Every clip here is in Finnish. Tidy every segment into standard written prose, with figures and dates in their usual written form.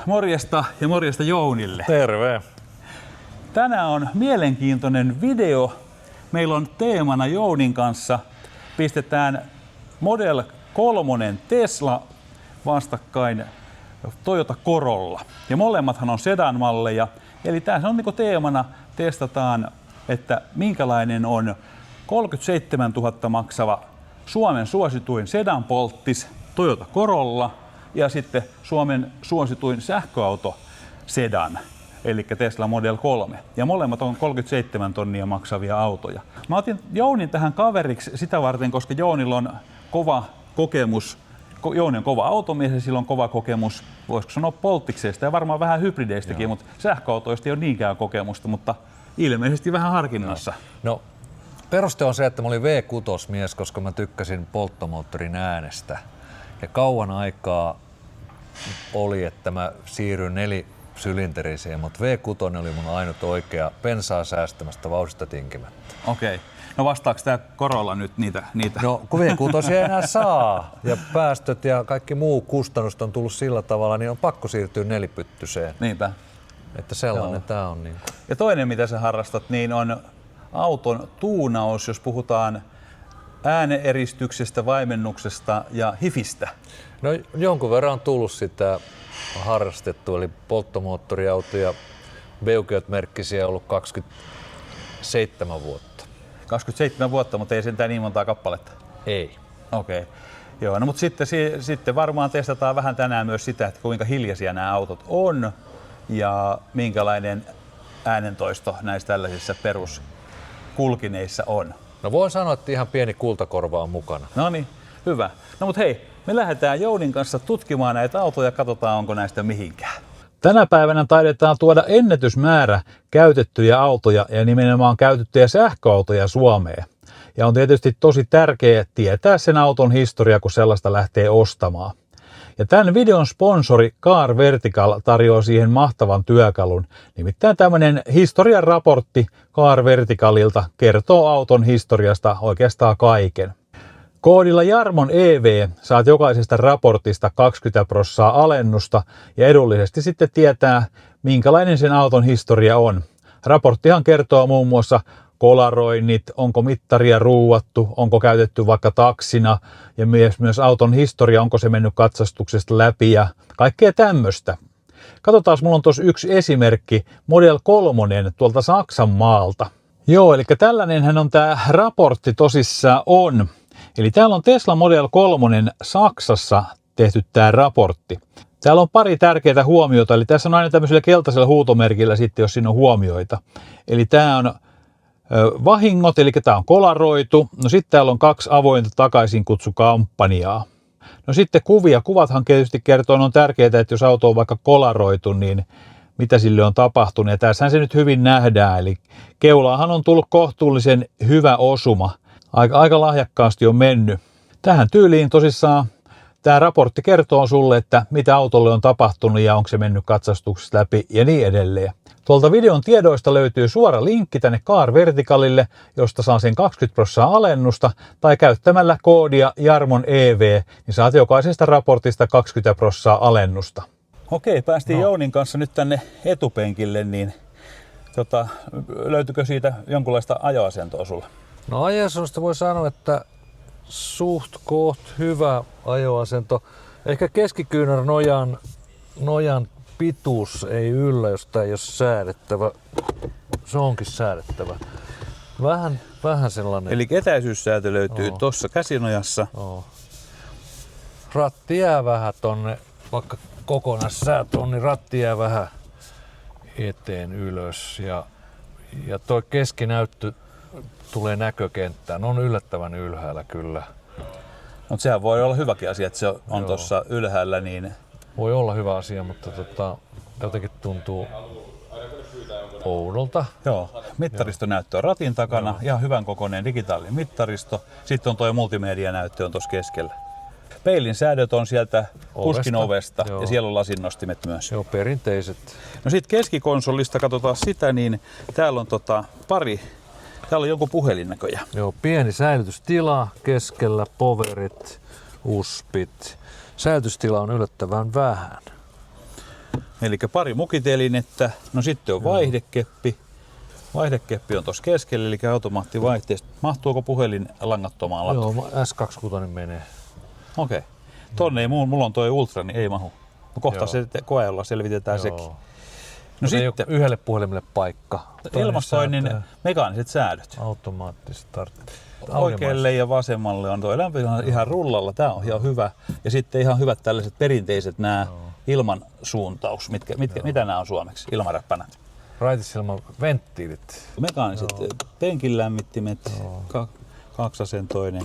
morjesta ja morjesta Jounille. Terve. Tänään on mielenkiintoinen video. Meillä on teemana Jounin kanssa. Pistetään Model 3 Tesla vastakkain Toyota Corolla. Ja molemmathan on sedan-malleja. Eli tässä on teemana testataan, että minkälainen on 37 000 maksava Suomen suosituin sedan-polttis Toyota Corolla ja sitten Suomen suosituin sähköauto sedan, eli Tesla Model 3. Ja molemmat on 37 tonnia maksavia autoja. Mä otin Jounin tähän kaveriksi sitä varten, koska Jounilla on kova kokemus. Jouni on kova automies ja sillä on kova kokemus, voisiko sanoa polttikseista ja varmaan vähän hybrideistäkin, mutta sähköautoista ei ole niinkään kokemusta, mutta ilmeisesti vähän harkinnassa. No, peruste on se, että mä olin V6-mies, koska mä tykkäsin polttomoottorin äänestä. Ja kauan aikaa oli, että mä siirryin nelisylinteriseen, mutta V6 oli mun ainut oikea bensaa säästämästä vauhdista tinkimättä. Okei. No vastaako tämä Corolla nyt niitä? No kun V6 ei enää saa ja päästöt ja kaikki muu kustannus on tullut sillä tavalla, niin on pakko siirtyä nelipyttyseen. Niinpä. Että sellainen tää on. Niin. Ja toinen mitä sä harrastat, niin on auton tuunaus, jos puhutaan ääneeristyksestä, vaimennuksesta ja hifistä. No jonkun verran on tullut sitä harrastettu, eli polttomoottoriautoja, Beugert-merkkisiä on ollut 27 vuotta. 27 vuotta, mutta ei sentään niin montaa kappaletta. Ei. Okei. Joo, no mutta sitten varmaan testataan vähän tänään myös sitä, että kuinka hiljaisia nämä autot on ja minkälainen äänentoisto näissä tällaisissa peruskulkineissa on. No voin sanoa, että ihan pieni kultakorva on mukana. No niin, hyvä. No mutta hei, me lähdetään Jounin kanssa tutkimaan näitä autoja ja katsotaan, onko näistä mihinkään. Tänä päivänä taidetaan tuoda ennätysmäärä käytettyjä autoja ja nimenomaan käytettyjä sähköautoja Suomeen. Ja on tietysti tosi tärkeää tietää sen auton historia, kun sellaista lähtee ostamaan. Ja tämän videon sponsori Car Vertical tarjoaa siihen mahtavan työkalun. Nimittäin tämmöinen historian raportti Car Verticalilta kertoo auton historiasta oikeastaan kaiken. Koodilla Jarmon EV saat jokaisesta raportista 20% alennusta ja edullisesti sitten tietää, minkälainen sen auton historia on. Raporttihan kertoo muun muassa kolaroinnit, onko mittaria ruuattu, onko käytetty vaikka taksina ja myös auton historia, onko se mennyt katsastuksesta läpi ja kaikkea tämmöistä. Katsotaan, mulla on tuossa yksi esimerkki, Model 3 tuolta Saksan maalta. Joo, eli tällainenhän on tämä raportti tosissaan on. Eli täällä on Tesla Model 3 Saksassa tehty tämä raportti. Täällä on pari tärkeää huomiota, eli tässä on aina tämmöisellä keltaisella huutomerkillä sitten, jos siinä on huomioita. Eli tämä on vahingot, eli tämä on kolaroitu. No sitten täällä on 2 avointa takaisinkutsukkampanjaa. No sitten kuvia. Kuvathan tietysti kertoo, on tärkeää, että jos auto on vaikka kolaroitu, niin mitä sille on tapahtunut. Ja tässähän se nyt hyvin nähdään, eli keulaahan on tullut kohtuullisen hyvä osuma. Aika lahjakkaasti on mennyt. Tähän tyyliin tosissaan tämä raportti kertoo sulle, että mitä autolle on tapahtunut ja onko se mennyt katsastuksesta läpi ja niin edelleen. Tuolta videon tiedoista löytyy suora linkki tänne Car Verticalille, josta saa sen 20% alennusta, tai käyttämällä koodia Jarmon EV, niin saat jokaisesta raportista 20% alennusta. Okei, päästiin Jounin kanssa nyt tänne etupenkille, niin löytyykö siitä jonkunlaista ajoasentoa sulla? No ajoasennosta voi sanoa, että suht koht hyvä ajoasento. Ehkä keskikyynär nojan pituus ei yllä, jos tämä ei ole säädettävä. Se onkin säädettävä. Vähän sellainen. Eli etäisyyssäätö löytyy tuossa käsinojassa. Ratti jää vähän tonne, vaikka kokonaissäätö on, niin ratti jää vähän eteen ylös. Ja toi keskinäyttö tulee näkökenttään. On yllättävän ylhäällä kyllä. Mutta sehän voi olla hyväkin asia, että se on tuossa ylhäällä. Niin voi olla hyvä asia, mutta jotenkin tuntuu oudolta. Joo, mittaristonäyttö on ratin takana, ihan hyvän kokoinen digitaalinen mittaristo. Sitten on tuo multimedianäyttö on tuossa keskellä. Peilin säädöt on sieltä kuskin ovesta ja siellä on lasinnostimet myös. Joo, perinteiset. No sitten keskikonsolista katsotaan sitä, niin täällä on täällä on jonkun puhelin näköjään. Joo, pieni säilytystila keskellä, powerit, USBit. Säilytystila on yllättävän vähän. Eli pari mukitelinettä, no sitten on vaihdekeppi. Vaihdekeppi on tuossa keskellä, eli automaattivaihteesta. Mahtuuko puhelin langattomaan latuun? Joo, S26 menee. Okei. Tonne ei, mulla on toi Ultra, niin ei mahu. Kohta se koeella selvitetään sekin. No sitten sitten ei ole yhdelle puhelimelle paikka. ilmastoinnin mekaaniset säädöt. Automaattistart. Oikealle ja vasemmalle on tuo lämpötila ihan rullalla. Tää on ihan hyvä. Ja sitten ihan hyvät tällaiset perinteiset nämä ilmansuuntaus. Mitä nämä on suomeksi? Ilmaräppänät. Raitisilman venttiilit. Mekaaniset penkin lämmittimet. Kaksasentoinen.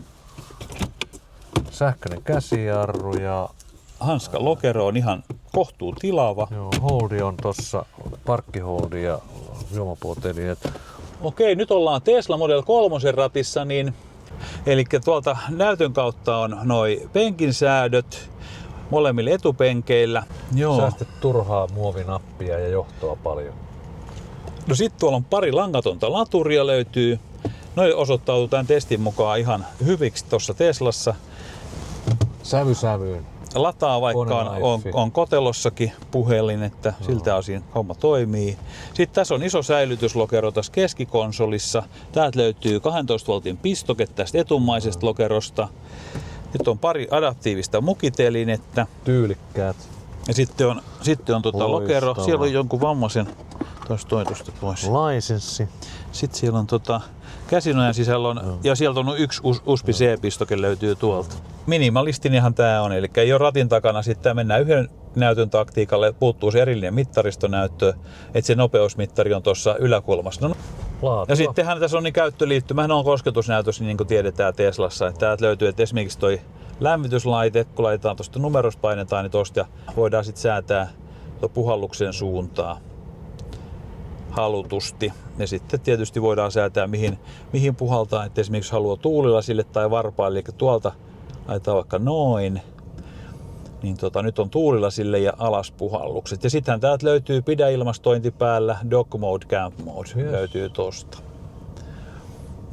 Sähköinen käsijarru ja Hanska lokero on ihan kohtuu tilava. joo, holdi on tossa, parkkiholdi ja juomapuotelineet. Okei, nyt ollaan Tesla Model 3 ratissa, eli tuolta näytön kautta on noi penkin säädöt molemmilla etupenkeillä. Joo. Säästet turhaa muovinappia ja johtoa paljon. No sitten tuolla on pari langatonta laturia löytyy. Noi osoittautuu tämän testin mukaan ihan hyviksi tuossa Teslassa. Sävyyn. Lataa vaikka on kotelossakin puhelin, että siltä osin homma toimii. Sitten tässä on iso säilytyslokero tässä keskikonsolissa. Täältä löytyy 12 voltin pistoke tästä etumaisesta lokerosta. Nyt on pari adaptiivista mukitelinettä. Tyylikkäät. Ja sitten on lokero. Siellä on jonkun vammaisen toista pois. Laisenssi. Sitten siellä on käsinojan sisällä on, ja sieltä on yksi USB-C-pistoke löytyy tuolta. Minimalistinihan tää on, eli ei ole ratin takana, sitten mennään yhden näytön taktiikalle, puuttuu se erillinen mittaristonäyttö, että se nopeusmittari on tuossa yläkulmassa. No, ja sittenhän tässä on niin käyttöliittymähän on kosketusnäytös, niin kuin tiedetään Teslassa, että täältä löytyy, että esimerkiksi toi lämmityslaite, kun laitetaan tuosta numerosta painetaan, niin tosta voidaan sitten säätää puhalluksen suuntaa halutusti. Ja sitten tietysti voidaan säätää mihin puhaltaa, että esimerkiksi haluaa tuulilasille tai varpaille, eli tuolta laitetaan vaikka noin. Niin nyt on tuulilasille ja alaspuhallukset. Ja sittenhän täältä löytyy pidäilmastointi päällä, Dock Mode, Camp Mode löytyy tosta.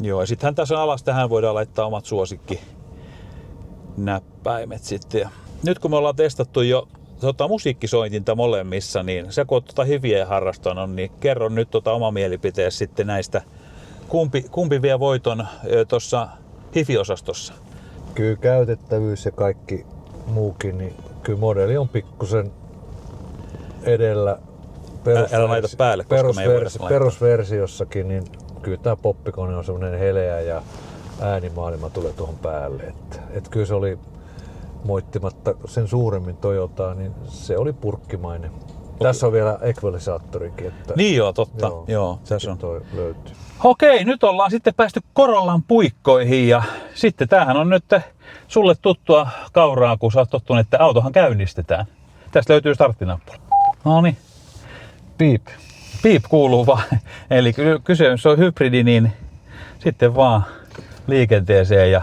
Joo, ja sittenhän tässä alas tähän voidaan laittaa omat suosikkinäppäimet sitten. Ja nyt kun me ollaan testattu jo musiikkisointinta molemmissa, niin sä kun oot hiviä harrastanut, niin kerro nyt oma mielipiteesi sitten näistä. Kumpi vie voiton tuossa hifi-osastossa? Kyllä käytettävyys ja kaikki muukin, niin kyllä modeli on pikkusen edellä Älä laita päälle, koska me ei voida laittaa. Perusversiossakin, niin kyllä tämä poppikone on semmoinen heleä ja äänimaailma tulee tuohon päälle. Että kyllä se oli moittimatta sen suuremmin Toyotaa, niin se oli purkkimainen. Tässä on vielä ekvalisaattorikin. Että niin joo, totta. Joo, tässä on. Toi löytyy. Okei, nyt ollaan sitten päästy Corollan puikkoihin ja sitten tämähän on nyt sulle tuttua kauraa, kun sä oot tottunut, että autohan käynnistetään. Tästä löytyy starttinappula. Noniin. Piip. Piip kuuluu vaan. Eli kysymys on hybridi, niin sitten vaan liikenteeseen. Ja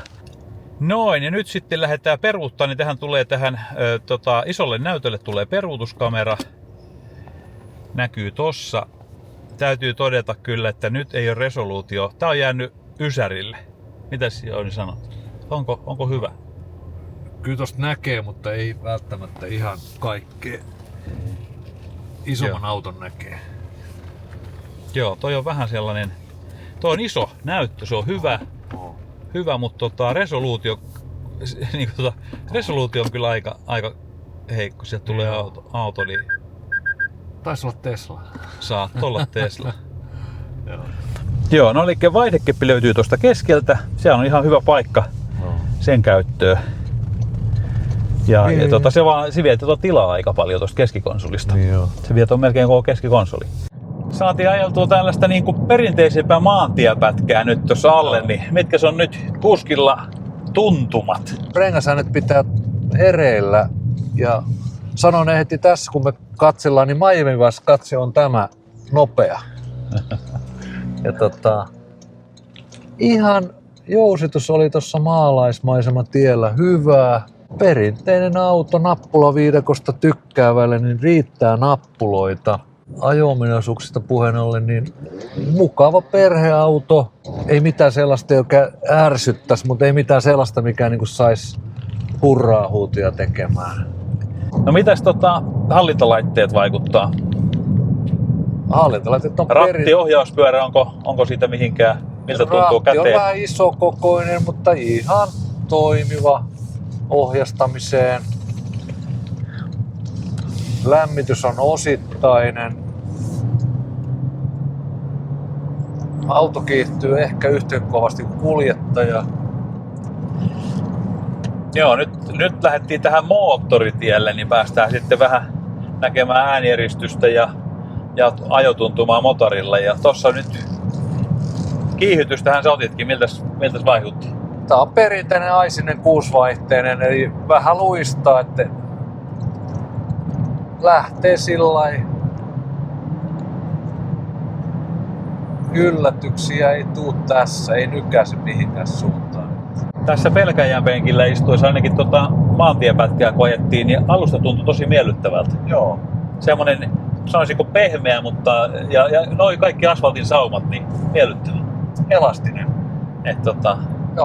noin, ja nyt sitten lähdetään peruuttaa, niin tähän tulee isolle näytölle tulee peruutuskamera. Näkyy tossa. Täytyy todeta kyllä, että nyt ei ole resoluutio. Tää on jäänyt ysärille. Mitäs Jouni sanoo? Onko hyvä? Kyllä tosta näkee, mutta ei välttämättä ihan kaikkea. Isomman auton näkee. Joo, toi on vähän sellainen. Toi on iso näyttö, se on hyvä. Hyvä, mutta resoluutio on kyllä aika heikko. Sieltä tulee auto, niin taisi olla Tesla. Saat olla Tesla. Joo, no eli vaihdekeppi löytyy tuosta keskeltä. Se on ihan hyvä paikka sen käyttöön. Ja se vie tilaa aika paljon tuosta keskikonsolista. Niin joo. Se vie melkein koko keskikonsoli. Saatiin ajeltua tällaista niinku perinteisempää maantiepätkää nyt tuossa alle, niin mitkä on nyt kuskilla tuntumat? Rengasäänet pitää hereillä ja sanon heti tässä, kun me katsellaan, niin Miami-vas katse on tämä nopea. Ja ihan jousitus oli tuossa maalaismaisema tiellä hyvää. Perinteinen auto nappulaviidakosta tykkäävälle, niin riittää nappuloita. Ajo-ominaisuuksista puheen ollen, niin mukava perheauto. Ei mitään sellaista, joka ärsyttäisi, mutta ei mitään sellaista, mikä niin saisi hurraa huutia tekemään. No mitäs hallintalaitteet vaikuttaa? Hallintalaitteet on Ratti, ohjauspyörä, onko siitä mihinkään? Miltä tuntuu Ratti käteen? on vähän isokokoinen, mutta ihan toimiva ohjastamiseen. Lämmitys on osittainen. Auto kiihtyy ehkä yhtä kovasti kuin kuljettaja. Joo, nyt lähdettiin tähän moottoritielle, niin päästään sitten vähän näkemään äänieristystä ja ajotuntumaa motorilla. Ja tossa nyt kiihytystähän sä otitkin, miltäs vaikutti? Tää on perinteinen Aisinen 6-vaihteinen, eli vähän luistaa, että lähtee sillai. Yllätyksiä ei tuu tässä, ei nykäse mihinkään suuntaan. Tässä Pelkäjän penkillä istuessa ainakin maantiepätkää kun ajettiin, niin alusta tuntui tosi miellyttävältä. Joo. Semmonen, sanoisinko pehmeä, mutta ja noi kaikki asfaltin saumat, niin miellyttävä. Elastinen.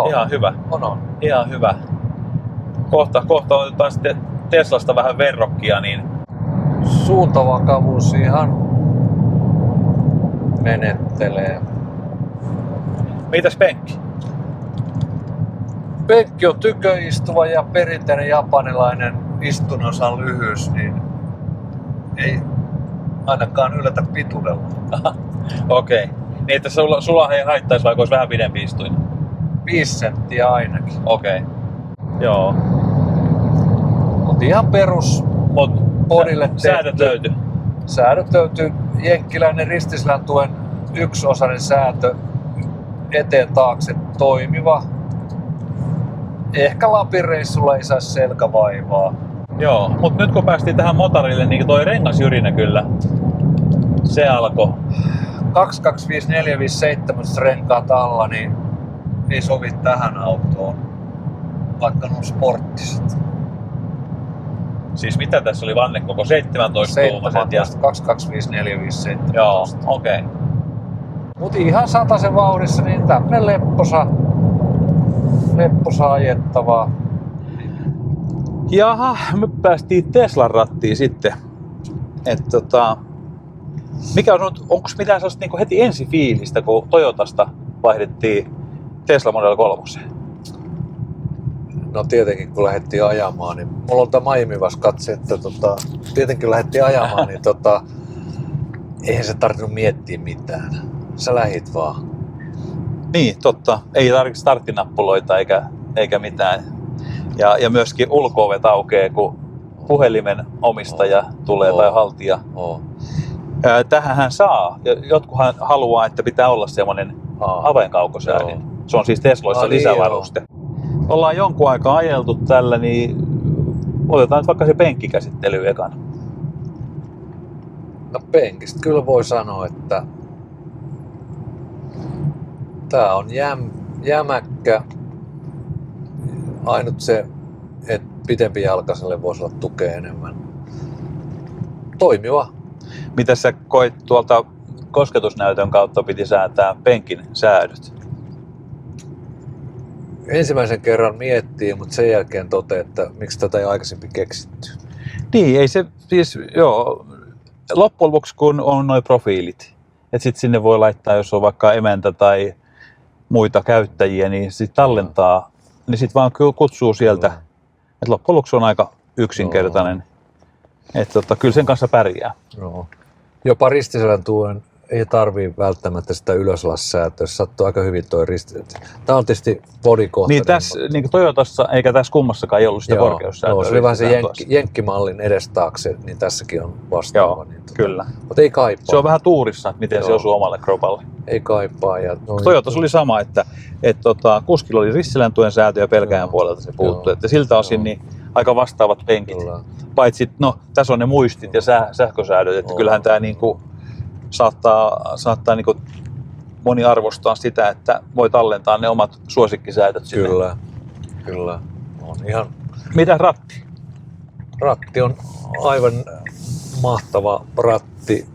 Ihan hyvä. On. Ihan hyvä. Kohta otetaan sitten Teslasta vähän verrokkia, niin Suuntavakavuus ihan menettelee. mitäs penkki? Penkki on tyköistuva ja perinteinen japanilainen istunosan lyhyys, niin ei ainakaan yllätä pituudella. Okei. Niin, että sulla ei haittaisi, vaikka olisi vähän pidempi istuin. 5 senttiä ainakin. Okei. Joo. Mutta ihan perus Mut bodille säädöt löytyy. Säädöt löytyy. Jenkkiläinen Ristislän tuen yksiosainen säätö eteen taakse toimiva. Ehkä Lapin reissulla ei saisi selkävaivaa. Joo, mutta nyt kun päästiin tähän motorille, niin toi rengasjyrinä kyllä, se alkoi. 225457 renkaat alla, niin ei sovi tähän autoon, vaikka on sporttiset. Siis mitä tässä oli vannekoko? 17 tuumaiset ja... 225457. Joo, okei. Mut ihan 100 vauhdissa, niin tämmönen lepposa ajettavaa. Jaha, me päästiin Teslan rattiin sitten. Mikä on, onko mitään sellaista niin heti ensifiilistä, kun Toyotasta vaihdettiin Tesla Model 3? No tietenkin kun lähdettiin ajamaan, niin mulla on tämä maimivas katse, että tietenkin kun lähdettiin ajamaan, niin eihän se tarvinnut miettiä mitään. Sä lähit vaan. Niin, totta. Ei tarvitse starttinappuloita eikä mitään. Ja myöskin ulko-ovet aukeaa, kun puhelimen omistaja tulee tai haltija. Tähänhän saa. Jotkuhan haluaa, että pitää olla semmoinen avainkaukosäädin. Se on siis Tesloissa lisävaruste. Ollaan jonkun aikaa ajeltu tällä, niin otetaan nyt vaikka se penkkikäsittely ekana. No penkistä kyllä voi sanoa, että tää on jämäkkä. Ainut se, että pitempijalkaiselle voisi olla tukea enemmän. Toimiva. Mitä sä koit tuolta kosketusnäytön kautta piti säätää penkin säädöt? Ensimmäisen kerran miettii, mutta sen jälkeen toteaa, että miksi tätä ei aikaisemmin keksitty. Niin, ei se siis, joo. Loppujen lopuksi kun on noi profiilit, että sit sinne voi laittaa, jos on vaikka emäntä tai muita käyttäjiä, niin sit tallentaa, niin sit vaan kutsuu sieltä. Et loppujen lopuksi on aika yksinkertainen. Että kyllä sen kanssa pärjää. Joo. Jopa Ristiselän tuen ei tarvii välttämättä sitä ylöslassäätöä. Se sattuu aika hyvin toi ristisellä. Tää on tietysti bodikohtainen. Niin tässä niin Toyotassa eikä tässä kummassakaan ei ollut sitä korkeussäätöä. Joo, se oli vähän se jenkkimallin edestaakse, niin tässäkin on vastaava. Joo, niin kyllä. Mutta ei kaipaa. Se on vähän tuurissa, että miten se osuu omalle kropalle. Ei kaipaa. Ja Toyotassa oli sama, että kuskilla oli Ristilän tuen säätö ja Pelkäjän puolelta se puuttui. Että siltä osin niin aika vastaavat penkit. Kyllä. Paitsi, tässä on ne muistit ja sähkösäädöt, että kyllähän tämä niinku saattaa niinku moni arvostaa sitä, että voi tallentaa ne omat suosikkisäädöt sinne. Kyllä. On ihan... Mitä ratti? Ratti on aivan mahtava ratti.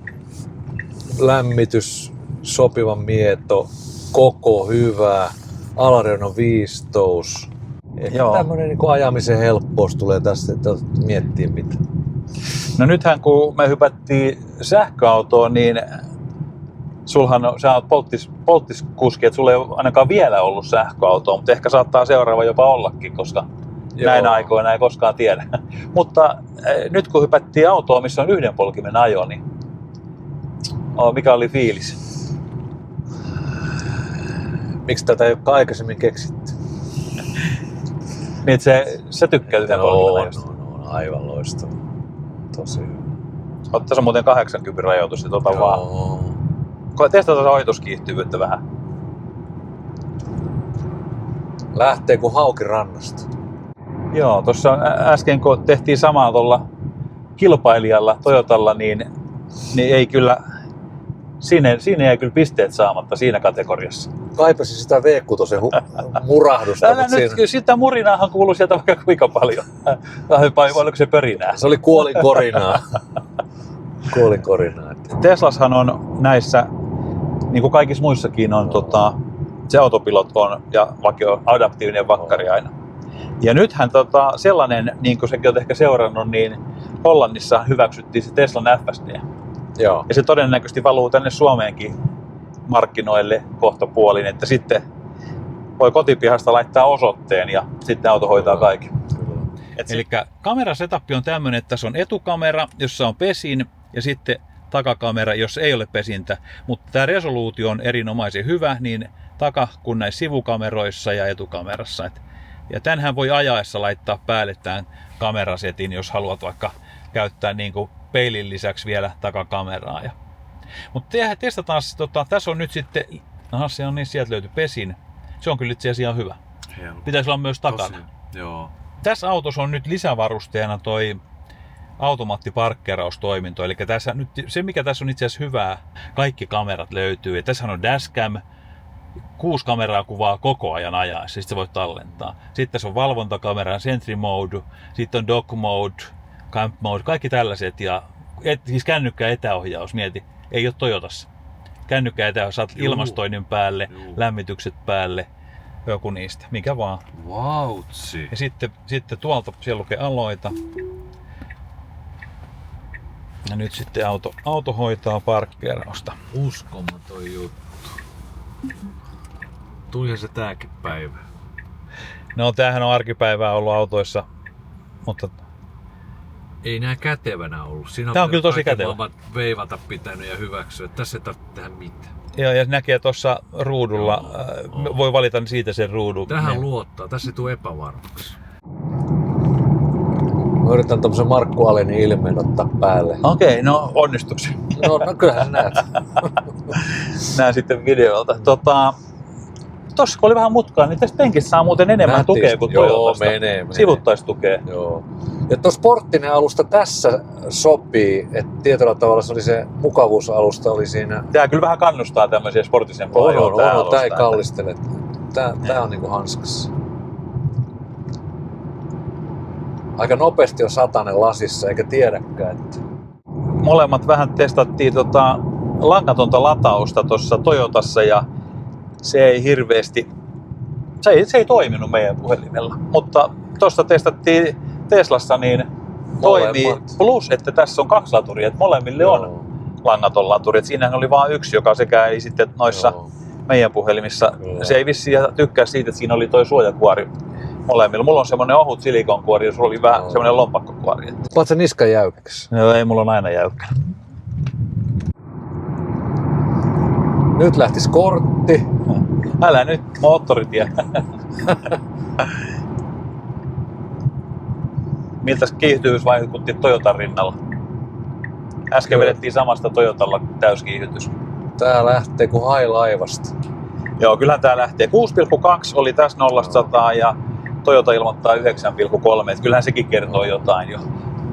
Lämmitys, sopiva mieto, koko hyvä, alareuna viistous. Ehkä Joo. tämmönen niin ajamisen helppous tulee tässä, että miettii mitä. No nythän kun me hypättiin sähköautoon, niin sä oot polttiskuski, että sulla ei ole ainakaan vielä ollut sähköautoa, mutta ehkä saattaa seuraava jopa ollakin, koska näinä aikoina ei koskaan tiedä. Mutta nyt kun hypättiin autoon, missä on yhden polkimen ajo, niin mikä oli fiilis? Miksi tätä ei ole aikaisemmin keksitty? Niin, että sä tykkäät yhden polkimen ajosta. No, aivan loistava. Tosi hyvä. Tässä on muuten 80 rajoitus, että vaan. Testataan ohituskiihtyvyyttä vähän. Lähtee kuin hauki rannasta. Joo, tuossa äsken kun tehtiin samaa tuolla kilpailijalla Toyotalla, niin ei kyllä, siinä ei kyllä pisteet saamatta siinä kategoriassa. Kaipasi sitä V6 murahdusta. Älä nyt, kyllä sitä murinaahan kuuluu sieltä vaikka kuinka paljon. Oliko se pörinää? Se oli kuolinkorinaa. Teslashan on näissä, niin kuin kaikissa muissakin, on se autopilot on ja vakio adaptiivinen vakkari aina. Ja nythän sellainen, niin kuin sekin olet ehkä seurannut, niin Hollannissa hyväksyttiin se Teslan FSD. Joo. Ja se todennäköisesti valuu tänne Suomeenkin markkinoille kohtapuolin, että sitten voi kotipihasta laittaa osoitteen ja sitten auto hoitaa kaiken. Eli kamerasetappi on tämmöinen, että tässä on etukamera, jossa on pesin, ja sitten takakamera, jos ei ole pesintä. Mutta tämä resoluutio on erinomaisen hyvä niin kuin näissä sivukameroissa ja etukamerassa. Ja tämänhän voi ajaessa laittaa päälle tämän kamerasetin, jos haluat vaikka käyttää niin kuin peilin lisäksi vielä takakameraa. Mutta testataan, tässä on nyt sitten, se on niin, sieltä löytyy pesin. Se on kyllä itse asiassa ihan hyvä. Hieno. Pitäisi olla myös takana. Joo. Tässä autossa on nyt lisävarusteena toi automaattiparkkeeraustoiminto. Eli tässä, nyt, se mikä tässä on itse asiassa hyvää, kaikki kamerat löytyy. Ja tässä on dashcam, 6 kameraa kuvaa koko ajan ajaessa, sitten voit tallentaa. Sitten tässä on valvontakamera, sentry mode, sitten on dock mode, camp mode, kaikki tällaiset. Ja siis kännykkä etäohjaus, mieti, ei ole Toyotassa. Kännykkä etäohjaus, saat ilmastoinnin päälle, lämmitykset päälle, joku niistä, mikä vaan. Vautsi. Ja sitten tuolta siellä lukee aloita. Ja nyt sitten auto hoitaa parkkeerausta. Uskomaton juttu. Tulihan se tääkin päivä. No tämähän on arkipäivää ollut autoissa, mutta Ei nää kätevänä ollut. Siinä tää on kyllä tosi kätevä. Ovat veivata pitänyt ja hyväksyä. Tässä ei tarvitse tehdä mitään. ja näkee tuossa ruudulla, voi valita siitä sen ruudun. Tähän luottaa. Tässä ei tule epävarmaksi. Mä yritän tommosen Markku Alenin ilmeen ottaa päälle. Okei, no onnistuksia. No kyllähän näet. Näen sitten videolta. Tossa kun oli vähän mutkaa, niin tästä penkistä saa muuten enemmän Nätisti. tukea kuin Joo, Toyotasta. menee. Sivuttaistukea. Joo. Ja tuo sporttinen alusta tässä sopii, että tietyllä tavalla se oli se mukavuusalusta oli siinä. Tää kyllä vähän kannustaa tämmöisiä sporttisempaa ajoa. Tää ei kallistele. Tää on niinku hanskassa. Aika nopeasti on 100 lasissa, eikä tiedäkään. Että... Molemmat vähän testattiin langatonta latausta tuossa Toyotassa ja se ei hirveästi, se ei toiminut meidän puhelimella, mutta tuosta testattiin Teslassa niin toimii, plus että tässä on 2 laturia, että molemmille on langaton laturi, että siinähän oli vain yksi, joka sekä ei sitten noissa meidän puhelimissa, se ei vissiin tykkää siitä, että siinä oli toi suojakuori molemmilla. Mulla on semmonen ohut silikonkuori ja sulla oli vähän semmonen lompakkokuori. Paat sä niskan jäykäksi? Joo, ei mulla on aina jäykkä. Nyt lähtis kortti. Älä nyt, moottoritie. Miltä kiihtyvyys vaikutti Toyotan rinnalla? Äsken vedettiin samasta Toyotalla täyskiihdytys. Tää lähtee kuin hai laivasta. Joo, kyllähän tää lähtee. 6,2 oli tässä 0-100 ja Toyota ilmoittaa 9,3. Kyllähän sekin kertoo jotain jo.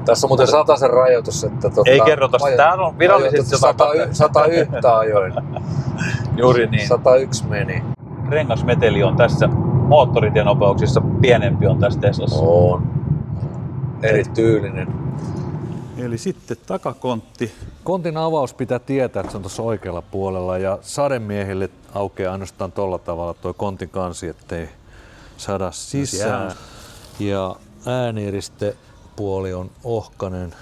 Tässä on muuten 100 rajoitus, että ei kerrota sitä. Tää on virallisesti 101 ajoin. Juuri niin. 101 meni. Rengasmeteli on tässä moottoritienopeuksissa pienempi on tässä Teslassa. On. Erityylinen. Eli sitten takakontti. Kontin avaus pitää tietää, että se on tuossa oikealla puolella ja sademiehille aukeaa ainoastaan tolla tavalla toi kontin kansi, ettei saada sisään. Ja ääniristepuoli on ohkainen.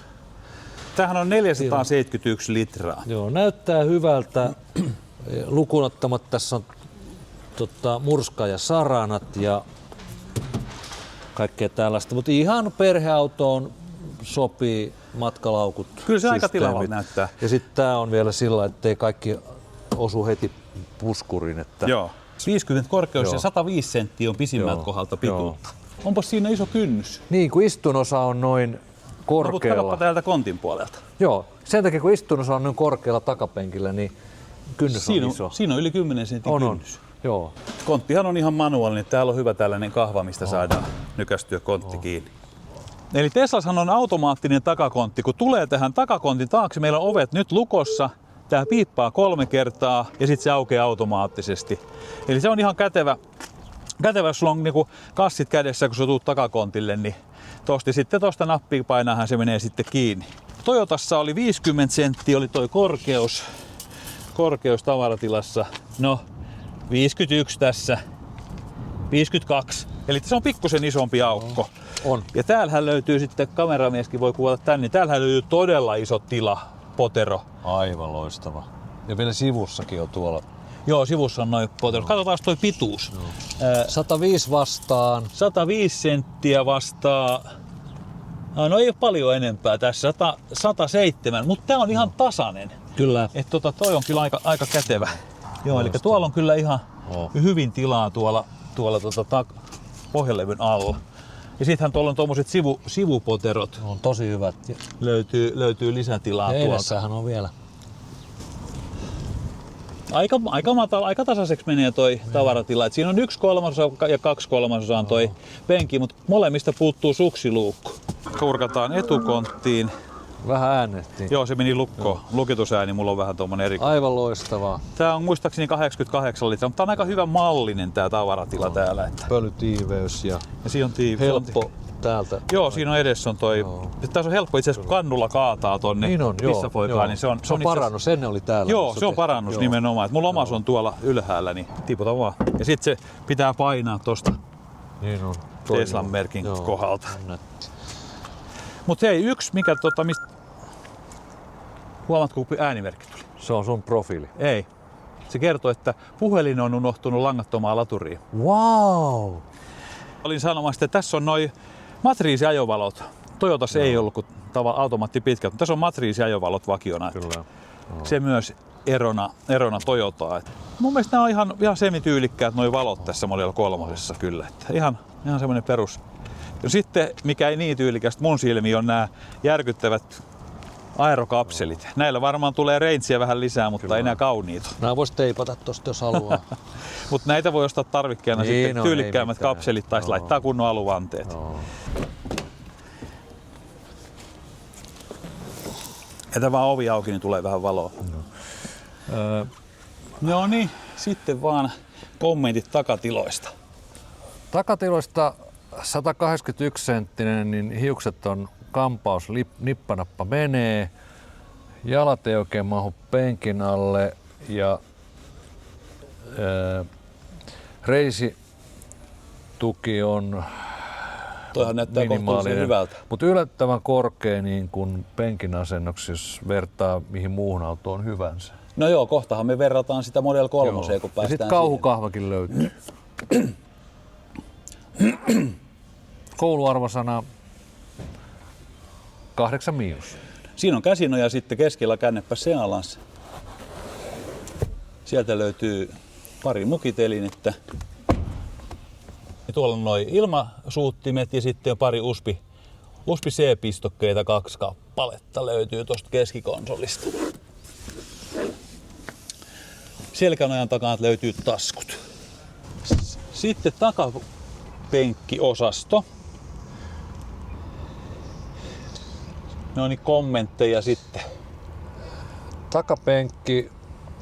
Tämähän on 471 litraa. Joo, näyttää hyvältä. Lukuun ottamatta tässä on murska ja saranat ja kaikkea tällaista, mutta ihan perheautoon sopii matkalaukut. Kyllä se aika systeemit. tilavalta näyttää. Ja sitten tää on vielä sillä, ettei kaikki osu heti puskurin. Että Joo. 50 korkeus Joo. ja 105 senttiä on pisimmältä Joo, kohdalta pituutta. Onpas siinä iso kynnys. niin, kun istunosa on noin No, mutta korkealla. katsoppa täältä kontin puolelta. Joo, sen takia kun istunosa on noin korkealla takapenkillä, niin kynnys Siinä on on, iso. siinä on yli 10 sentin On. kynnys. Joo. Konttihan on ihan manuaalinen. Täällä on hyvä tällainen kahva, mistä saadaan nykästyä kontti kiinni. Eli Teslashan on automaattinen takakontti. Kun tulee tähän takakontin taakse, meillä on ovet nyt lukossa. Tää piippaa 3 kertaa ja sitten se aukeaa automaattisesti. Eli se on ihan kätevä, jos sulla on niinku kassit kädessä, kun sä tuut takakontille, niin sitten tosta nappia painaahan se menee sitten kiinni. Toyotassa oli 50 senttiä, oli toi korkeus tavaratilassa. No, 51 tässä, 52. Eli se on pikkusen isompi aukko. On. Ja täällähän löytyy sitten, kameramieskin voi kuvata tän, niin täällähän löytyy todella iso tila, potero. Aivan loistava. Ja vielä sivussakin on tuolla. Joo, sivussa on noin potero. Katsotaan toi pituus. 105 vastaan. 105 senttiä vastaa. No ei ole paljon enempää tässä, 107, mutta tää on ihan tasainen. Kyllä. Että toi on kyllä aika kätevä. Joo, eli tuolla on kyllä ihan hyvin tilaa tuolla pohjalevyn alla. Ja sittenhän tuolla on tommoset sivupoterot. On tosi hyvät. Löytyy lisätilaa Ja tuolta. edessähän on vielä. Aika tasaiseksi menee toi tavaratila. Et siinä on 1/3 ja 2/3 on toi penki, mutta molemmista puuttuu suksiluukku. Kurkataan etukonttiin. Vähän äänettiin. Joo, se meni lukkoon. Lukitusääni, mulla on vähän tommonen eri. Aivan loistavaa. Tää on muistaakseni 88 litraa, mutta tää on aika hyvä mallinen tää tavaratila täällä. Että. Pölytiiveys ja Ja siinä on helppo täältä. Joo, siinä on edessä on toi. Tässä on helppo itse asiassa, kun kannulla kaataa tonne Niin on, joo. pissapoikaan, niin se on se on parannus, ennen oli täällä. Joo, se on parannus nimenomaan. Et mulla omas on tuolla ylhäällä, niin tiputa vaan. Ja sit se pitää painaa tosta Niin on. Teslan merkin Joo, kohdalta. nätti. Mut hei, yksi mikä mistä... Huomaatko, kun äänimerkki tuli? Se on sun profiili. Ei. Se kertoo, että puhelin on unohtunut langattomaan laturiin. Wow! Olin sanomassa, että tässä on noi matriisiajovalot. Toyotassa ei ollut kuin automaatti pitkät, mutta tässä on matriisiajovalot vakiona. Kyllä. Se myös erona Toyotaa. Et mun mielestä nämä on ihan semityylikkäät noi valot tässä Model 3:ssa kyllä. Että ihan semmoinen perus. Ja sitten, mikä ei niin tyylikästä mun silmiin, on nämä järkyttävät aerokapselit. Näillä varmaan tulee rangea vähän lisää, mutta ei enää kauniita. Nämä vois teipata tosta, jos haluaa. Mutta näitä voi ostaa tarvikkeena Niin, sitten tyylikkäämmät kapselit tai laittaa kunnon aluvanteet. Jätä vaan ovi auki, niin tulee vähän valoa. No niin, sitten vaan kommentit takatiloista. Takatiloista 181 senttinen, niin hiukset on kampaus, nippanappa menee. Jalat ei oikein mahu penkin alle ja reisituki on Toihan näyttää kohtuullisen hyvältä. mutta yllättävän korkea niin kuin penkin asennoksi, jos vertaa mihin muuhun autoon hyvänsä. No joo, kohtahan me verrataan sitä Model 3, kun Ja päästään sitten kauhukahvakin löytyy. Kouluarvosana 8-. Siinä on käsinoja sitten keskellä kännepä sealans. Sieltä löytyy pari mukitelinettä. Ja tuolla on noin ilmasuuttimet ja sitten pari USB C-pistokkeita 2 kappaletta löytyy tuosta keskikonsolista. Selkänojan takaa löytyy taskut. Sitten takapenkkiosasto. No niin, kommentteja sitten. Takapenkki.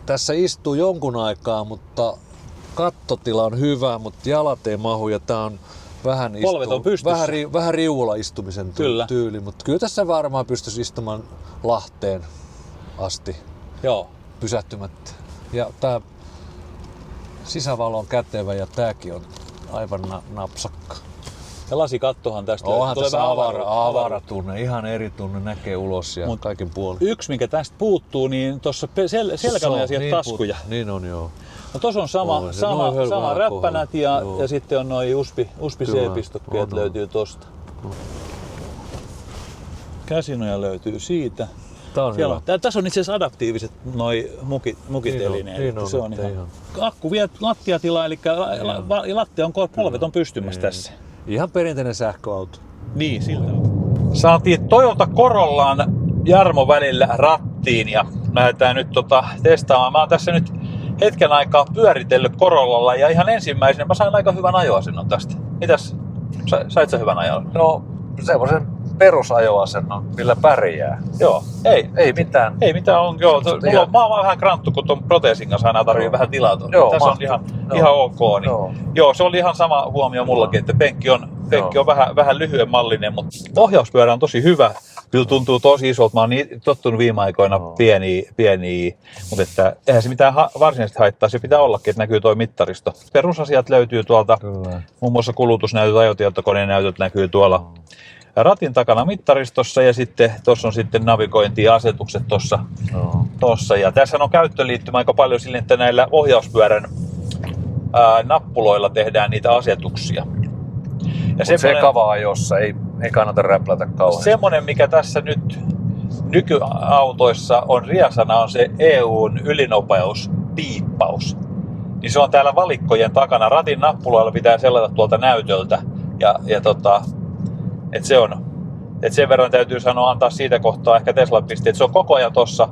Tässä istuu jonkun aikaa, mutta kattotila on hyvä, mutta jalat ei mahu ja tää on vähän Polvet on pystyssä. vähän riuulla istumisen Kyllä. tyyli, mutta kyllä tässä varmaan pystyisi istumaan Lahteen asti Joo. pysähtymättä. Ja tää sisävalo on kätevä ja tääkin on aivan napsakka. Ja lasikattohan tästä Onhan tulee tässä vähän avara tunne, ihan eri tunne, näkee ulos ja kaikin puolin. Yksi, mikä tästä puuttuu, niin tuossa selkänoja sieltä taskuja. Niin on joo. No tuossa on sama räppänät ja sitten on noi USB C-pistokkeet löytyy tosta. Käsinoja löytyy siitä. Tää on hyvä. Tässä on itse asiassa adaptiiviset noi mukitelineet. Niin se on ihan. Akku vie lattiatilaa, eli lattia on polvet on pystymässä tässä. Ihan perinteinen sähköauto. Niin, siltä. Saatiin Toyota Corollaan Jarmo välillä rattiin ja lähdetään nyt testaamaan. Mä oon tässä nyt hetken aikaa pyöritellyt Corollalla ja ihan ensimmäisenä mä sain aika hyvän ajoasennon tästä. Mitäs? Sait sä hyvän ajoasennon? No, semmoisen perusajoasennon, millä pärjää. Joo. Ei mitään. Ei mitään on, joo. Mä oon vähän kranttu, kun ton proteesin kanssa aina tarvii vähän tilaa. Tässä on ihan ok. Niin. Joo, se oli ihan sama huomio mullakin, että penkki on vähän lyhyen mallinen, mutta ohjauspyörä on tosi hyvä. Kyllä tuntuu tosi isolta. Mä oon tottunut viime aikoina pieniä, mutta että eihän se mitään varsinaisesti haittaa. Se pitää ollakin, että näkyy toi mittaristo. Perusasiat löytyy tuolta, muun muassa kulutusnäytöt, ajotietokoneen näytöt näkyy tuolla ratin takana mittaristossa ja sitten tuossa on sitten navigointi ja asetukset tuossa. Ja tässä on käyttöliittymä aika paljon sille, että näillä ohjauspyörän nappuloilla tehdään niitä asetuksia. Ja sekavaa jossa ei kannata räplätä kauheasti. Semmoinen, mikä tässä nyt nykyautoissa on riasana, on se EU:n ylinopeuspiippaus. Niin se on täällä valikkojen takana. Ratin nappuloilla pitää selata tuolta näytöltä. Et sen verran täytyy sanoa, antaa siitä kohtaa ehkä Tesla-pisteet. Se on koko ajan tuossa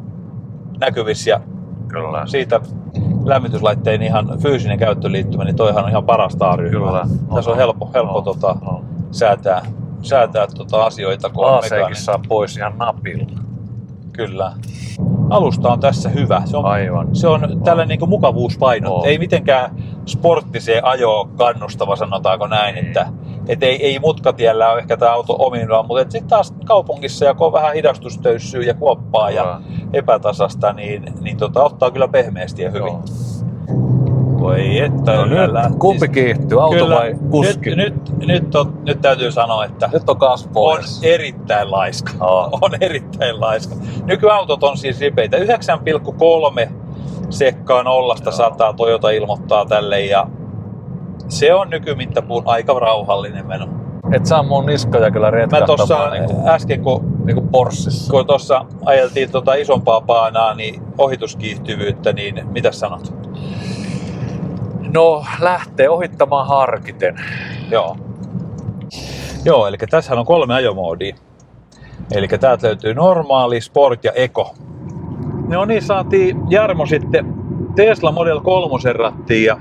näkyvissä ja Kyllä. siitä lämmityslaitteen ihan fyysinen käyttöliittymä, niin toihan on ihan parasta A-ryhmää. Tässä on helppo säätää asioita, kun on mekaaninen. saa pois ihan napilla. Kyllä. Alusta on tässä hyvä. Se on tällainen niin kuin mukavuuspaino. Ei mitenkään sporttiseen ajoon kannustava, sanotaanko näin, että ei mutkatiellä ole ehkä tämä auto ominaan, mutta sitten taas kaupungissa, ja kun on vähän hidastustöyssyä ja kuoppaa ja epätasasta, niin ottaa kyllä pehmeästi ja hyvin. Voi että kumpi kiihtyy, auto kyllä, vai kuski? Nyt täytyy sanoa, että nyt on on erittäin laiska. On erittäin laiska. Nykyautot on siis ripeitä. 9,3 sekkaa 0-100 Toyota ilmoittaa tälle ja se on nykymittapuun aika rauhallinen meno. Et saa mun niskoja kyllä retkahtamaan. Mä tuossa äsken, niinku Porschessa. Kun tuossa ajeltiin isompaa paanaa, niin ohituskiihtyvyyttä, niin mitä sanot? No, lähtee ohittamaan harkiten. Joo, eli tässä on 3 ajomoodia. Eli täältä löytyy normaali, sport ja eco. No niin, saatiin Jarmo sitten Tesla Model 3 rattiin ja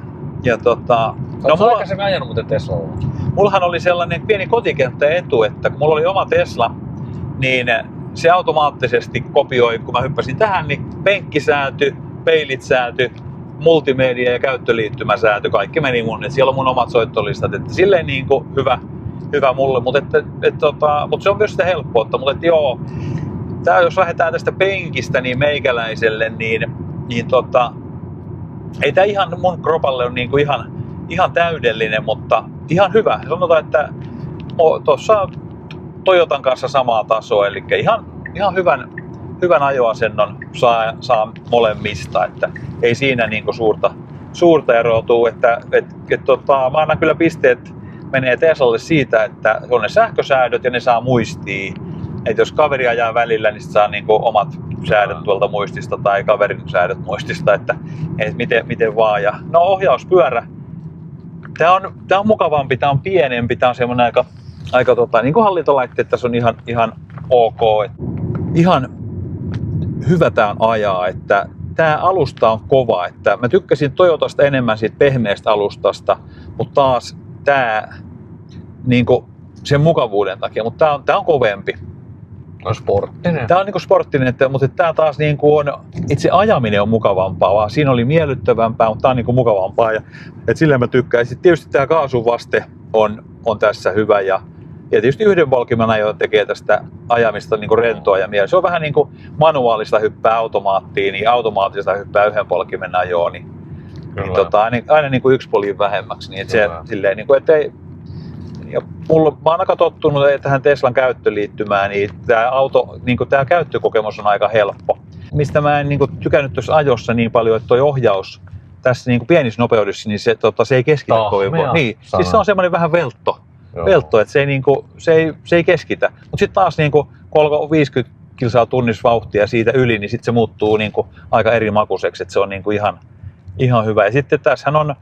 Oletko aikaisemmin ajanut muuten Teslalla? Mullahan oli sellainen pieni kotikenttäetu, että kun mulla oli oma Tesla, niin se automaattisesti kopioi, kun mä hyppäsin tähän, niin penkkisääty, peilit sääty, multimedia ja käyttöliittymäsäätö, kaikki meni mun, että siellä on mun omat soittolistat, että silleen niin kuin hyvä mulle, mutta se on myös sitä helppoutta, mutta joo, tää jos lähdetään tästä penkistä niin meikäläiselle, niin ei tää ihan mun kropalle on niin kuin ihan täydellinen, mutta ihan hyvä. Sanotaan, että tuossa Toyotan kanssa samaa tasoa, eli ihan hyvän ajoasennon saa molemmista, että ei siinä niinku suurta eroa tule, että mä annan kyllä pisteet menee Teslalle siitä, että on ne sähkösäädöt ja ne saa muistia. Et jos kaveri ajaa välillä, niin saa niinku omat säädöt tuolta muistista tai kaverin säädöt muistista, että miten vaan. Ja no ohjauspyörä, tää on mukavampi, tää on pienempi, tää on semmonen aika niin kuin hallintolaitteet tässä on ihan ok. Ihan hyvä tää on ajaa, että tää alusta on kova, että mä tykkäsin Toyotasta enemmän siitä pehmeästä alustasta, mutta taas tää niinku sen mukavuuden takia, mutta tää on kovempi. On sporttinen. Tää on niinku sporttinen, mutta tää taas niinku on, itse ajaminen on mukavampaa, vaan siinä oli miellyttävämpää, mutta tää on niinku mukavampaa ja et silleen mä tykkään. Ja sit tietysti tää kaasuvaste on tässä hyvä ja tietysti yhden polkimen ajo tekee tästä ajamista niinku rentoa ja mieltä. Se on vähän niinku manuaalista hyppää automaattiin, niin automaattista hyppää yhden polkimen ajoon, niin niin, aina niin kuin yksi poli vähemmäksi. Niin, että se, Kyllä. silleen, niin kuin, ettei, ja mulla, mä oon aika tottunut tähän Teslan käyttöliittymään, niin tämä auto, niin kuin tämä käyttökokemus on aika helppo. Mistä mä en niin kuin tykännyt tuossa ajossa niin paljon, että toi ohjaus tässä niin kuin pienissä nopeudessa, niin se ei keskitä kovin paljon. Niin, siis se on semmoinen vähän veltto, että se ei keskitä. Mutta sitten taas niin kuin, kun alkoi 50 kilsaa tunnissa vauhtia ja siitä yli, niin sitten se muuttuu niin kuin aika eri makuiseksi, että se on niin kuin ihan hyvä. Ja sitten tässähän on,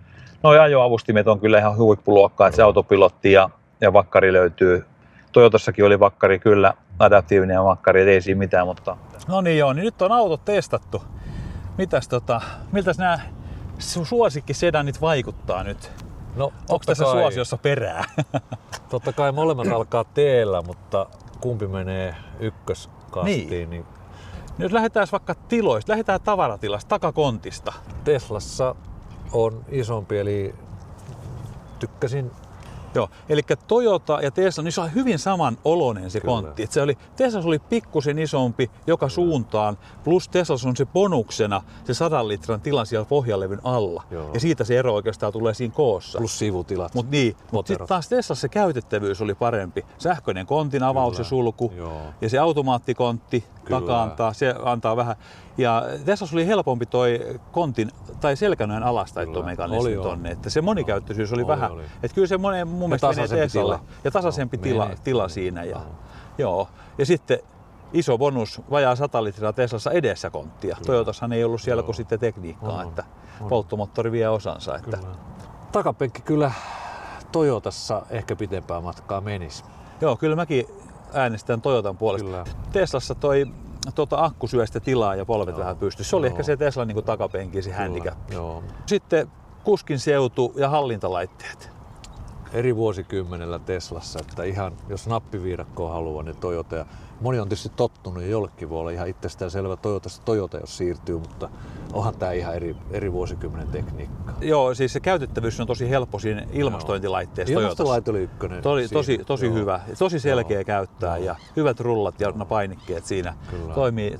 nuo ajoavustimet on kyllä ihan huippuluokkaa, että se autopilotti ja vakkari löytyy. Toyotassakin oli vakkari kyllä, adaptiivinen vakkari, ei siinä mitään, mutta... No niin joo, niin nyt on autot testattu. Miltäs nämä suosikkisedanit vaikuttaa nyt? No, onko tässä suosiossa perää? Totta kai molemmat alkaa teellä, mutta kumpi menee ykköskastiin? Niin nyt lähdetään vaikka tiloista, lähdetään tavaratilasta, takakontista. Teslassa on isompi, eli tykkäsin. Joo, eli Toyota ja Tesla, niin se on hyvin saman oloinen se kontti. Et Tesla oli pikkusen isompi joka suuntaan, plus Tesla on se bonuksena se 100 litran tilan siellä pohjalevyn alla. Joo. Ja siitä se ero oikeastaan tulee siinä koossa. Plus sivutilat. Mutta sitten taas Teslassa se käytettävyys oli parempi. Sähköinen kontin avaus ja sulku. Joo. Ja se automaattikontti taka-antaa, se antaa vähän. Ja Teslassa oli helpompi toi kontin tai selkänöön alastaittomekanismi tonne, että se monikäyttöisyys oli vähän. Että kyllä se mun mielestä menee Teslalle. Ja tasaisempi tila siinä. Joo. Ja sitten iso bonus, vajaa 100 litraa Teslassa edessä konttia. Toyotassahan ei ollut siellä kuin sitten tekniikkaa, että polttomoottori vie osansa. Että... Takapenkki kyllä Toyotassa ehkä pitempää matkaa menisi. Joo, kyllä mäkin äänestän Toyotan puolesta. Kyllä. Teslassa toi akku syö sitä tilaa ja polvet vähän pystyy. Se oli ehkä se Tesla niin takapenki, se handicap. Sitten kuskin seutu ja hallintalaitteet. Eri vuosikymmenellä Teslassa, että ihan jos nappiviidakkoa haluaa, niin Toyota. Ja moni on tietysti tottunut ja jollekin voi olla ihan itsestään selvä Toyota, jos siirtyy, mutta onhan tämä ihan eri vuosikymmenen tekniikkaa. Joo, siis se käytettävyys on tosi helppo siinä ilmastointilaitteessa Toyotassa. Ilmastolaite oli ykkönen. Tosi hyvä, tosi selkeä käyttää ja hyvät rullat ja painikkeet siinä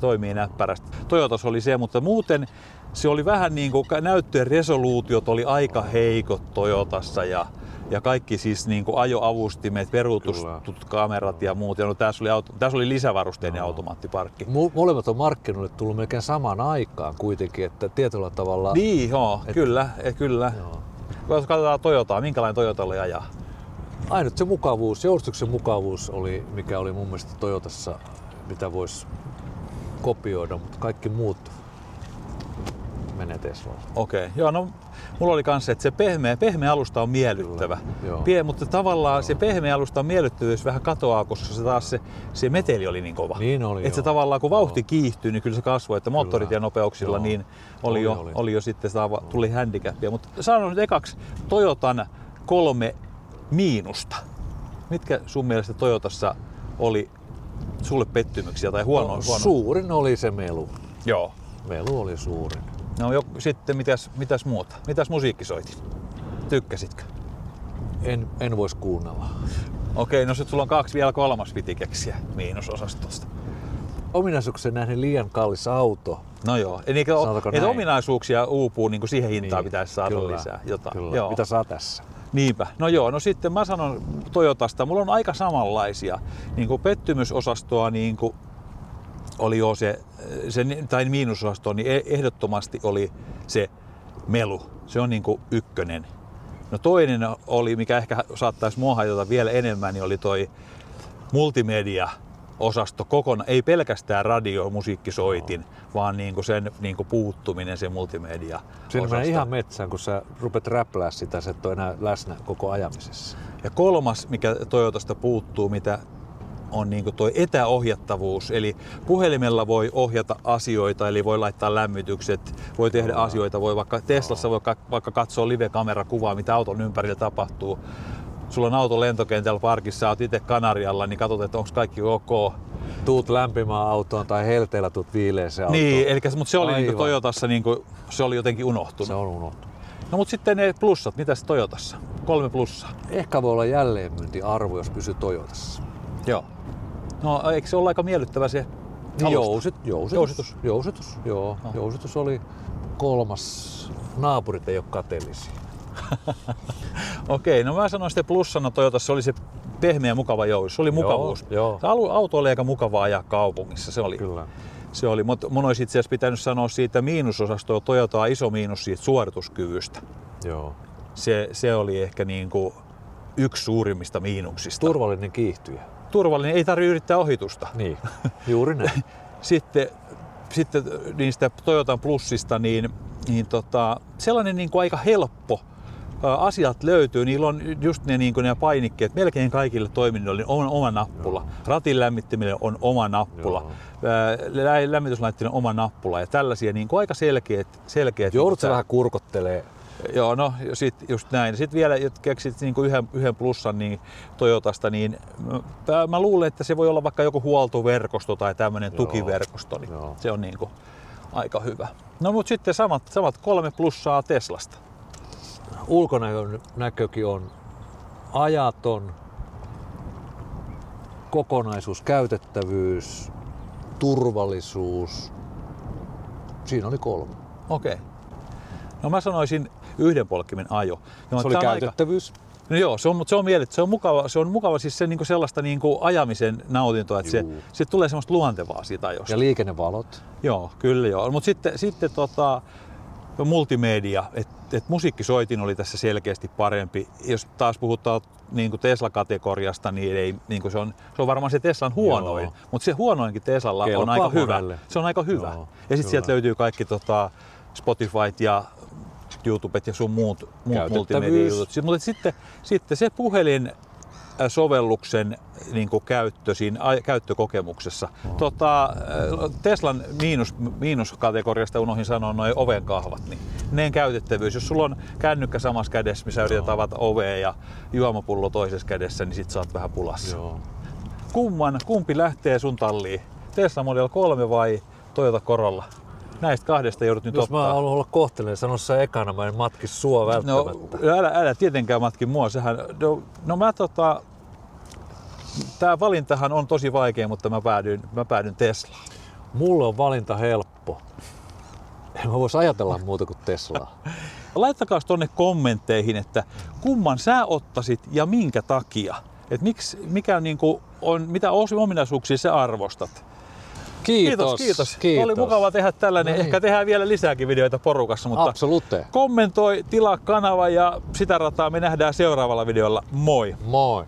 toimii näppärästi. Toyotassa oli se, mutta muuten se oli vähän niin kuin näyttöjen resoluutiot oli aika heikot Toyotassa ja kaikki siis niin kuin ajoavustimet, peruutustut kamerat ja muut. Ja no, tässä oli lisävarusteinen automaattiparkki. Molemmat on markkinoille tullut melkein samaan aikaan kuitenkin, että tietyllä tavalla... Niin, kyllä. Katsotaan Toyotaa, minkälainen Toyota oli ajaa? Ainut se mukavuus, joustuksen mukavuus oli, mikä oli mun mielestä Toyotassa, mitä voisi kopioida, mutta kaikki muut menee Teslalla. Okei, joo, no mulla oli kanssa, että se pehmeä alusta on miellyttävä. Mutta tavallaan se pehmeä alustan miellyttävyys vähän katoaa, koska se taas se meteli oli niin kova. Niin oli, että se tavallaan kun vauhti kiihtyy, niin kyllä se kasvoi, että moottoritien-nopeuksilla niin oli jo sitten, tuli handicapia. Mutta sanon nyt ekaksi Toyotan 3 miinusta. Mitkä sun mielestä Toyotassa oli sulle pettymyksiä tai huono? Suurin oli se melu. Joo. Melu oli suurin. No sitten mitäs muuta? Mitäs musiikkisoitit? Tykkäsitkö? En vois kuunnella. Okei, no sit sulla on vielä 3 piti keksiä miinusosastosta. Ominaisuuksien nähden liian kallis auto. No joo, että ominaisuuksia uupuu, niin kuin siihen hintaan pitäisi saada lisää jotain. Kyllä. Joo. Mitä saa tässä? Niinpä. No joo, no sitten mä sanon Toyotasta, mulla on aika samanlaisia. Niin kuin pettymysosastoa niin kuin oli jo se tai miinusosasto, niin ehdottomasti oli se melu. Se on niin kuin ykkönen. No toinen oli, mikä ehkä saattaisi mua haitata vielä enemmän, niin oli toi multimedia-osasto kokonaan. Ei pelkästään radio, musiikkisoitin, vaan niin kuin sen niin kuin puuttuminen, se multimedia-osasto. Siinä menee ihan metsään, kun sä rupet räplää sitä, se et ole enää läsnä koko ajamisessa. Ja 3, mikä Toyotasta puuttuu, mitä on niin kuin tuo etäohjattavuus, eli puhelimella voi ohjata asioita, eli voi laittaa lämmitykset, voi tehdä asioita, voi vaikka Teslassa voi vaikka katsoa live-kamerakuvaa, mitä auton ympärillä tapahtuu. Sulla on auto lentokentällä parkissa, oot itse Kanarialla, niin katsot, että onko kaikki ok. Tuut lämpimään autoon tai helteellä tuut viileeseen autoon. Niin, mutta se oli niin Toyotassa, niin kuin, se oli jotenkin unohtunut. Se on unohtunut. No mutta sitten ne plussat, mitäs Toyotassa? 3 plussaa. Ehkä voi olla jälleenmyyntiarvo, jos pysyy Toyotassa. Joo. No eikö se ole aika miellyttävä se Jousitus. Jousitus oli kolmas, naapurit ei ole kateellisia. Okei, no mä sanoin sitten plussana Toyotassa se oli se pehmeä mukava jous. Se oli mukavuus. Joo. Auto oli aika mukava ajaa kaupungissa. Kyllä. Se oli, mutta mun olisi itse asiassa pitänyt sanoa siitä miinusosastoa. Toyota on iso miinus siitä suorituskyvystä. Joo. Se oli ehkä niin kuin yksi suurimmista miinuksista. Turvallinen kiihtyjä. Turvallinen, ei tarvitse yrittää ohitusta. Niin, juuri näin. Sitten niistä Toyotan plussista, niin sellainen niin kuin aika helppo. Asiat löytyy, niillä on just ne, niin kuin ne painikkeet, melkein kaikille toiminnoille on oma nappula. Joo. Ratin lämmittimille on oma nappula. Lämmityslaitteille on oma nappula ja tällaisia niin kuin aika selkeät. Joudutko vähän kurkottelee? Joo, no just näin. Sitten vielä keksit niin kuin yhden plussan niin Toyotasta, niin mä luulen, että se voi olla vaikka joku huoltoverkosto tai tämmöinen tukiverkosto, niin se on niin kuin aika hyvä. No mutta sitten samat 3 plussaa Teslasta. Ulkonäkökin on ajaton, kokonaisuus, käytettävyys, turvallisuus. Siinä oli 3. Okei. No mä sanoisin yhden polkimen ajo. Se oli käytettävyys. No joo, se on mielettä. Se on mukava siis se niinku sellaista niinku ajamisen nautintoa, että se tulee semmoista luontevaa siitä ajosta. Ja liikennevalot. Joo, kyllä joo. Mutta sitten multimedia, että musiikkisoitin oli tässä selkeästi parempi. Jos taas puhutaan niinku Tesla-kategoriasta, niin ei, niinku se on varmaan se Teslan huonoin, mutta se huonoinkin Teslalla on aika hyvä. Se on aika hyvä. Joo, ja sitten sieltä löytyy kaikki Spotifyt ja YouTubet ja sun muut multimedia-jutut. Mutta sitten se puhelinsovelluksen niin kuin käyttö siinä käyttökokemuksessa. Teslan miinuskategoriasta unohdin sanoa noin ovenkahvat, niin ne käytettävyys. Jos sulla on kännykkä samassa kädessä, missä yrität avata ovea ja juomapullo toisessa kädessä, niin sit sä oot vähän pulassa. Joo. Kumpi lähtee sun talliin? Tesla Model 3 vai Toyota Corolla? Näistä kahdesta joudut nyt ottaa. Jos mä haluan olla kohteliaan, sano sä ekana, mä en matkisi sua välttämättä. No älä tietenkään matki mua. Tää valintahan on tosi vaikea, mutta mä päädyin Teslaan. Mulle on valinta helppo. En mä vois ajatella muuta kuin Teslaa. Laittakaa tonne kommentteihin, että kumman sä ottaisit ja minkä takia. Et mitä ominaisuuksia sä arvostat. Kiitos. Oli mukava tehdä tällainen. Ehkä tehdään vielä lisääkin videoita porukassa, mutta Absolute. Kommentoi, tilaa kanava ja sitä rataa me nähdään seuraavalla videolla. Moi! Moi!